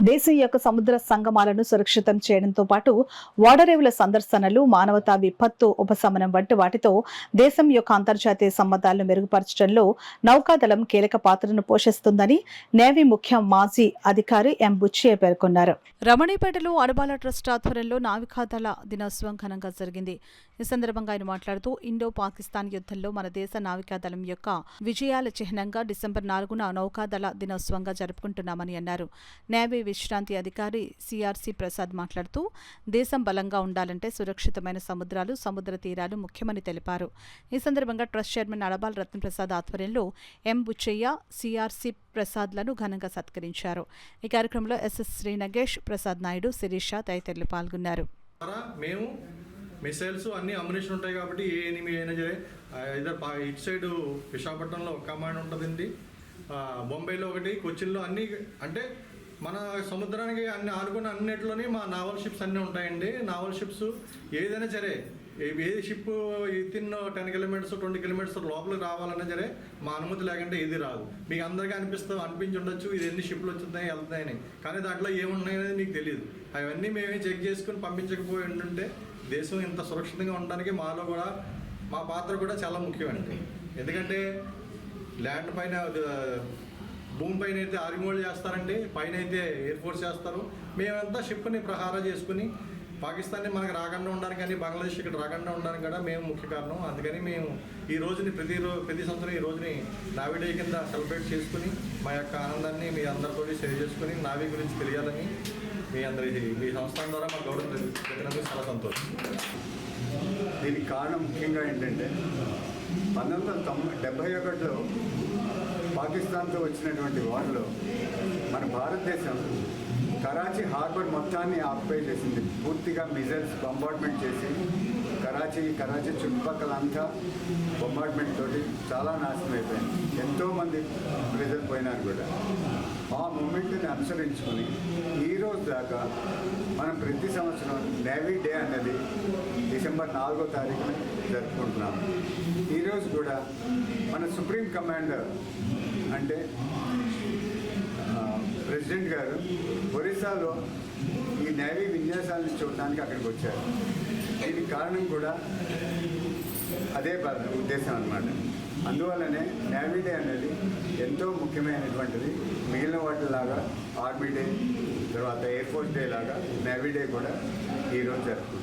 దేశం యొక్క సముద్ర సంగమాలను సురక్షితం చేయడంతో పాటు ఓడరేవుల సందర్శనలు, మానవతా విపత్తు ఉపశమనం వంటి వాటితో దేశం యొక్క అంతర్జాతీయ సంబంధాలను మెరుగుపరచడంలో నౌకాదళం కీలక పాత్రను పోషిస్తుందని నేవీ ముఖ్య మాజీ అధికారి ఎం బుచ్చయ్య పేర్కొన్నారు. రమణీపేటలో అడబాల ట్రస్ట్ ఆధ్వర్యంలో నావికాదళ దినోత్సవం ఘనంగా జరిగింది. ఈ సందర్భంగా ఆయన మాట్లాడుతూ ఇండో పాకిస్తాన్ యుద్ధంలో మన దేశ నావికాదళం యొక్క విజయాల చిహ్నంగా డిసెంబర్ 4న నౌకాదళ దినోత్సవంగా జరుపుకుంటున్నామని అన్నారు. నేవీ విశ్రాంతి అధికారి సిఆర్సి ప్రసాద్ మాట్లాడుతూ దేశం బలంగా ఉండాలంటే సురక్షితమైన సముద్రాలు, సముద్ర తీరాలు ముఖ్యమని తెలిపారు. ఈ సందర్భంగా ట్రస్ట్ చైర్మన్ అడబాల రత్నప్రసాద్ ఆధ్వర్యంలో ఎం బుచ్చయ్య, సిఆర్సి ప్రసాద్లను ఘనంగా సత్కరించారు. ఈ కార్యక్రమంలో ఎస్ఎస్ శ్రీ నగేష్, ప్రసాద్ నాయుడు, శిరీష తదితరులు పాల్గొన్నారు. మేము మిసైల్స్ అన్ని అమ్యునిషన్ ఉంటాయి కాబట్టి ఏ ఎనిమి అయినా సరే ఇటు సైడ్ విశాఖపట్నంలో ఒక కమాండ్ ఉంటుందండి, బొంబాయిలో ఒకటి, కొచ్చిన్లో అన్ని, అంటే మన సముద్రానికి అన్ని ఆనుకున్న అన్నింటిలోని మా నావల్ షిప్స్ అన్నీ ఉంటాయండి. నావల్ షిప్స్ ఏదైనా సరే, ఏ షిప్ వితిన్ 10 కిలోమీటర్స్ 20 కిలోమీటర్స్ లోపలికి రావాలన్నా సరే మా అనుమతి లేకుంటే ఏది రాదు. మీకు అందరికీ అనిపించి ఉండొచ్చు ఇది ఎన్ని షిప్లు వచ్చినాయి వెళ్తున్నాయని, కానీ దాంట్లో ఏమున్నాయనేది మీకు తెలియదు. అవన్నీ మేమే చెక్ చేసుకుని పంపించకపోయి ఉంటుంటే దేశం ఇంత సురక్షితంగా ఉండడానికి మాలో కూడా మా పాత్ర కూడా చాలా ముఖ్యమండి. ఎందుకంటే ల్యాండ్ పైన, భూమి పైన అయితే ఆర్మీ వాళ్ళు చేస్తారంటే, పైన అయితే ఎయిర్ ఫోర్స్ చేస్తారు. మేమంతా షిప్ని ప్రహార చేసుకుని పాకిస్తాన్ని మనకు రాకుండా ఉండడానికి కానీ బంగ్లాదేశ్ ఇక్కడ రాకుండా ఉండడానికి కూడా మేము ముఖ్య కారణం. అందుకని మేము ఈ రోజుని ప్రతి సంవత్సరం ఈ రోజుని నావీ డే కింద సెలబ్రేట్ చేసుకుని మా యొక్క ఆనందాన్ని మీ అందరితో షేర్ చేసుకుని నావీ గురించి తెలియాలని మీ సంస్థ ద్వారా మా గౌరవం పెట్టినందుకు చాలా సంతోషం. దీనికి కారణం ముఖ్యంగా ఏంటంటే 1971లో పాకిస్తాన్తో వచ్చినటువంటి వార్లో మన భారతదేశం కరాచీ హార్బర్ మొత్తాన్ని ఆక్యుపై చేసింది. పూర్తిగా మిజైల్స్ బొంబార్డ్మెంట్ చేసి కరాచీ చుట్టుపక్కల అంతా బొంబార్డ్మెంట్ తోటి చాలా నాశనం అయిపోయింది. ఎంతోమంది ప్రజలు పోయినారు కూడా. ఆ మూమెంట్ని అనుసరించుకుని ఈరోజు దాకా మనం ప్రతి సంవత్సరం నేవీ డే అనేది డిసెంబర్ 4వ తారీఖున జరుపుకుంటున్నాము. ఈరోజు కూడా మన సుప్రీం కమాండర్ అంటే ప్రెసిడెంట్ గారు ఒరిస్సాలో ఈ నేవీ విన్యాసాలను చూడడానికి అక్కడికి వచ్చారు. దీనికి కారణం కూడా అదే ఉద్దేశం అన్నమాట. అందువల్లనే నేవీ డే అనేది ఎంతో ముఖ్యమైనటువంటిది. మిగిలిన వాటిలాగా ఆర్మీ డే, తర్వాత ఎయిర్ ఫోర్స్ డే లాగా నేవీ డే కూడా ఈరోజు జరుపుకుంటాం.